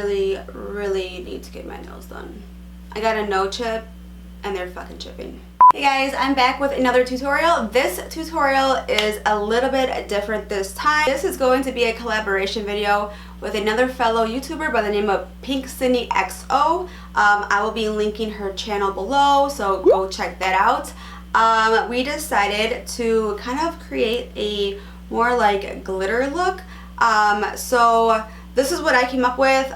really, really need to get my nails done. I got a no chip and they're fucking chipping. Hey guys, I'm back with another tutorial. This tutorial is a little bit different this time. This is going to be a collaboration video with another fellow YouTuber by the name of Pinkcyndixo. I will be linking her channel below, so go check that out. We decided to kind of create a more like glitter look. So this is what I came up with.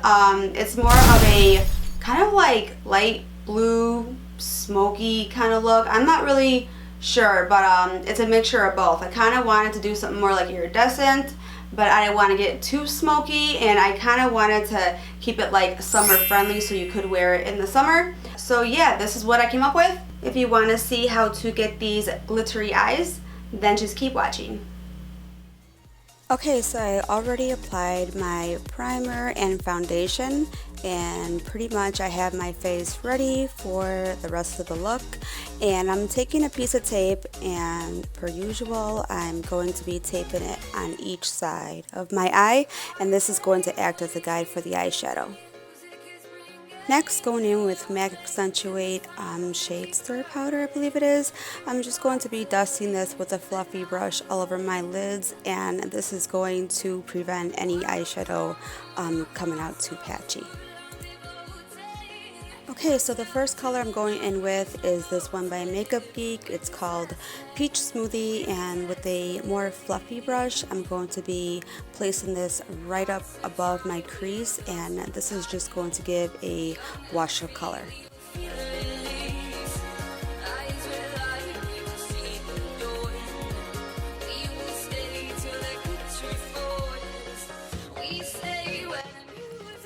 It's more of a kind of like light blue, smoky kind of look. I'm not really sure, but it's a mixture of both. I kind of wanted to do something more like iridescent, but I didn't want to get too smoky, and I kind of wanted to keep it like summer friendly so you could wear it in the summer. So yeah, this is what I came up with. If you want to see how to get these glittery eyes, then just keep watching. Okay, so I already applied my primer and foundation, and pretty much I have my face ready for the rest of the look. And I'm taking a piece of tape, and per usual I'm going to be taping it on each side of my eye, and this is going to act as a guide for the eyeshadow. Next, going in with MAC Accentuate Shade Stir Powder, I believe it is. I'm just going to be dusting this with a fluffy brush all over my lids, and this is going to prevent any eyeshadow coming out too patchy. Okay, so the first color I'm going in with is this one by Makeup Geek. It's called Peach Smoothie, and with a more fluffy brush, I'm going to be placing this right up above my crease, and this is just going to give a wash of color.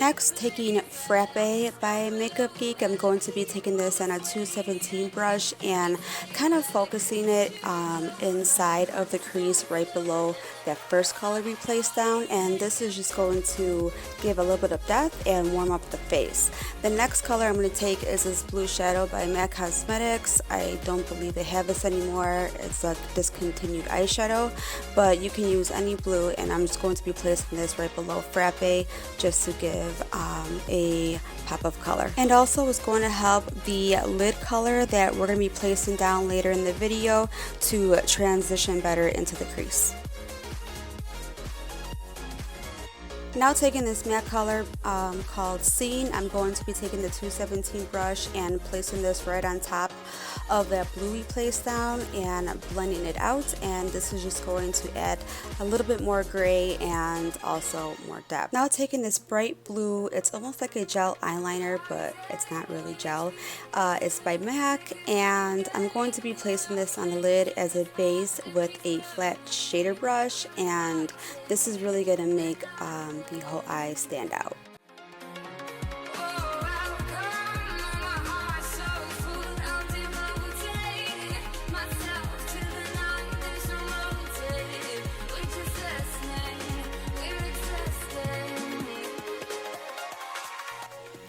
Next, taking Frappe by Makeup Geek, I'm going to be taking this on a 217 brush and kind of focusing it inside of the crease right below that first color we placed down, and this is just going to give a little bit of depth and warm up the face. The next color I'm going to take is this blue shadow by MAC Cosmetics. I don't believe they have this anymore. It's a discontinued eyeshadow, but you can use any blue, and I'm just going to be placing this right below Frappe just to give a pop of color. And also is going to help the lid color that we're going to be placing down later in the video to transition better into the crease. Now taking this matte color called Scene, I'm going to be taking the 217 brush and placing this right on top of that blue we placed down and blending it out, and this is just going to add a little bit more gray and also more depth. Now taking this bright blue, it's almost like a gel eyeliner, but it's not really gel. It's by MAC, and I'm going to be placing this on the lid as a base with a flat shader brush, and this is really going to make the whole eye stand out.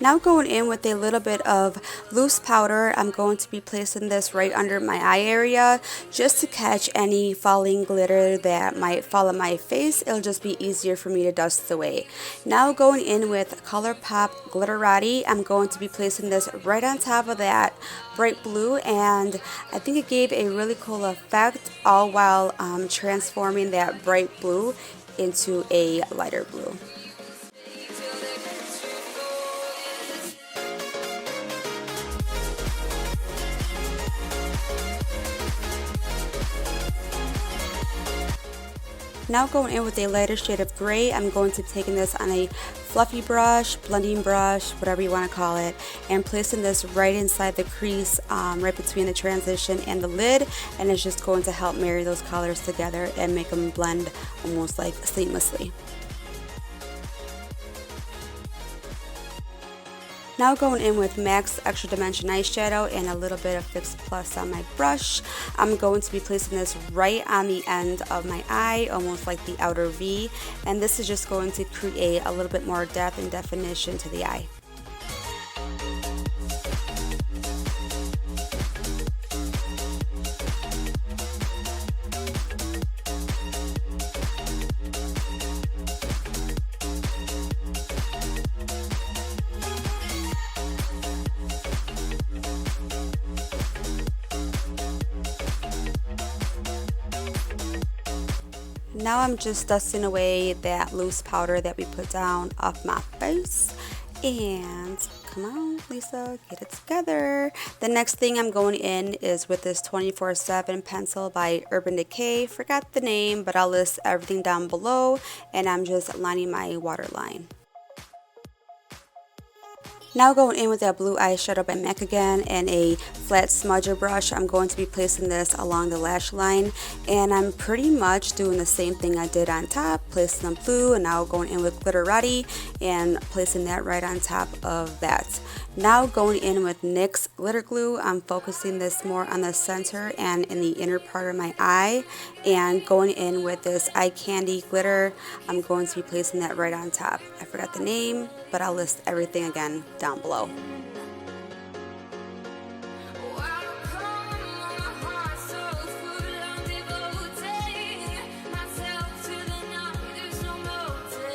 Now going in with a little bit of loose powder, I'm going to be placing this right under my eye area just to catch any falling glitter that might fall on my face. It'll just be easier for me to dust away. Now going in with Colourpop Glitterati, I'm going to be placing this right on top of that bright blue, and I think it gave a really cool effect, all while transforming that bright blue into a lighter blue. Now going in with a lighter shade of gray, I'm going to be taking this on a fluffy brush, blending brush, whatever you want to call it, and placing this right inside the crease, right between the transition and the lid, and it's just going to help marry those colors together and make them blend almost like seamlessly. Now going in with MAC's Extra Dimension eyeshadow and a little bit of Fix Plus on my brush, I'm going to be placing this right on the end of my eye, almost like the outer V, and this is just going to create a little bit more depth and definition to the eye. Now I'm just dusting away that loose powder that we put down off my face. And come on, Lisa, get it together. The next thing I'm going in is with this 24/7 pencil by Urban Decay. Forgot the name, but I'll list everything down below, and I'm just lining my waterline. Now going in with that blue eyeshadow by MAC again and a flat smudger brush, I'm going to be placing this along the lash line, and I'm pretty much doing the same thing I did on top, placing the blue, and now going in with Glitterati and placing that right on top of that. Now going in with NYX glitter glue, I'm focusing this more on the center and in the inner part of my eye, and going in with this eye candy glitter, I'm going to be placing that right on top. I forgot the name, but I'll list everything again down below.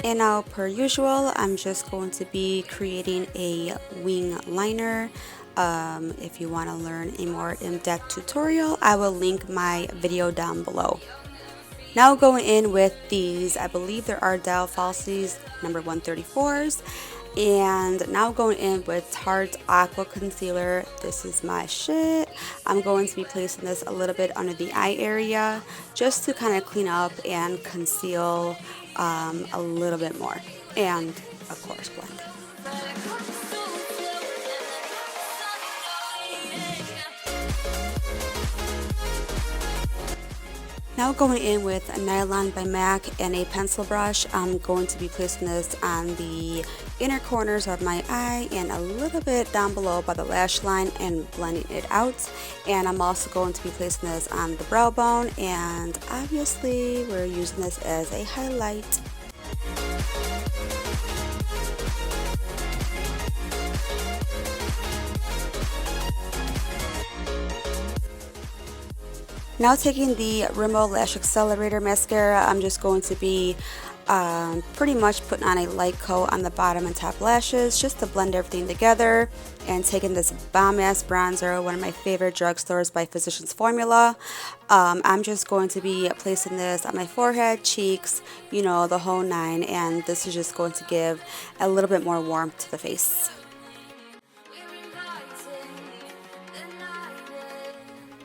And now, per usual, I'm just going to be creating a wing liner. If you want to learn a more in-depth tutorial, I will link my video down below. Now going in with these, I believe they're Ardell falsies number 134s. And now going in with Tarte Aqua Concealer. This is my shit. I'm going to be placing this a little bit under the eye area just to kind of clean up and conceal a little bit more. And of course blend. Now going in with a Nylon by MAC and a pencil brush, I'm going to be placing this on the inner corners of my eye and a little bit down below by the lash line and blending it out. And I'm also going to be placing this on the brow bone, and obviously we're using this as a highlight. Now taking the Rimmel Lash Accelerator mascara, I'm just going to be pretty much putting on a light coat on the bottom and top lashes just to blend everything together, and taking this bomb ass bronzer, one of my favorite drugstores by Physicians Formula. I'm just going to be placing this on my forehead, cheeks, you know, the whole nine, and this is just going to give a little bit more warmth to the face.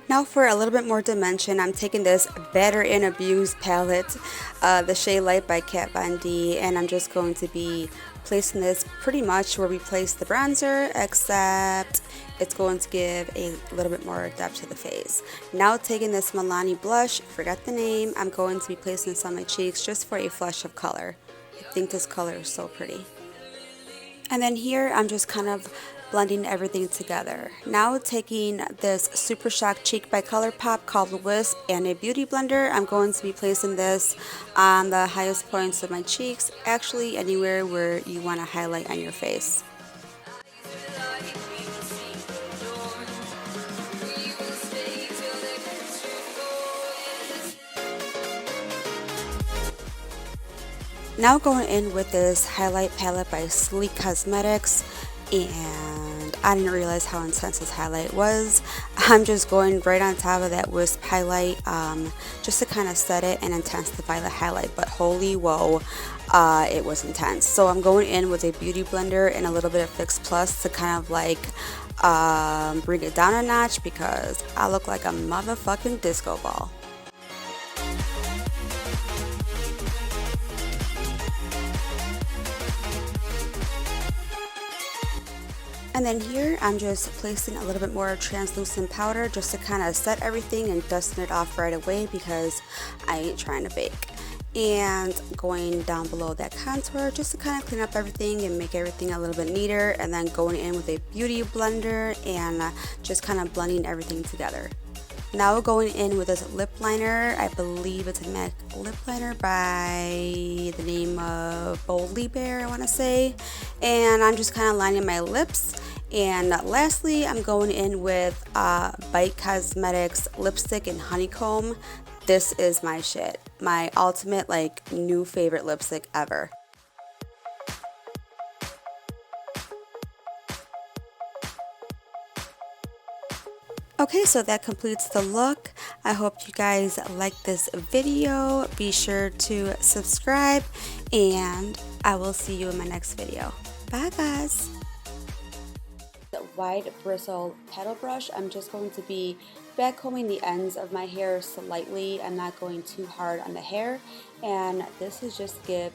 Now for a little bit more dimension, I'm taking this Batter and Abuse palette, the shade Light by Kat Von D, and I'm just going to be placing this pretty much where we place the bronzer, except it's going to give a little bit more depth to the face. Now taking this Milani blush, forgot the name, I'm going to be placing this on my cheeks just for a flush of color. I think this color is so pretty. And then here I'm just kind of blending everything together. Now taking this Super Shock Cheek by Colourpop called Wisp and a beauty blender, I'm going to be placing this on the highest points of my cheeks, actually anywhere where you want to highlight on your face. Now going in with this highlight palette by Sleek Cosmetics, and I didn't realize how intense this highlight was. I'm just going right on top of that Wisp highlight just to kind of set it and intensify the highlight, but holy whoa, it was intense. So I'm going in with a beauty blender and a little bit of Fix Plus to kind of like bring it down a notch, because I look like a motherfucking disco ball. And then here I'm just placing a little bit more translucent powder just to kind of set everything and dusting it off right away, because I ain't trying to bake. And going down below that contour just to kind of clean up everything and make everything a little bit neater, and then going in with a beauty blender and just kind of blending everything together. Now going in with this lip liner, I believe it's a MAC lip liner by the name of Boldly Bear, I want to say. And I'm just kind of lining my lips. And lastly, I'm going in with Bite Cosmetics lipstick in Honeycomb. This is my shit. My ultimate like new favorite lipstick ever. Okay, so that completes the look. I hope you guys like this video. Be sure to subscribe, and I will see you in my next video. Bye, guys. The wide bristle paddle brush, I'm just going to be backcombing the ends of my hair slightly. I'm not going too hard on the hair, and this is just to give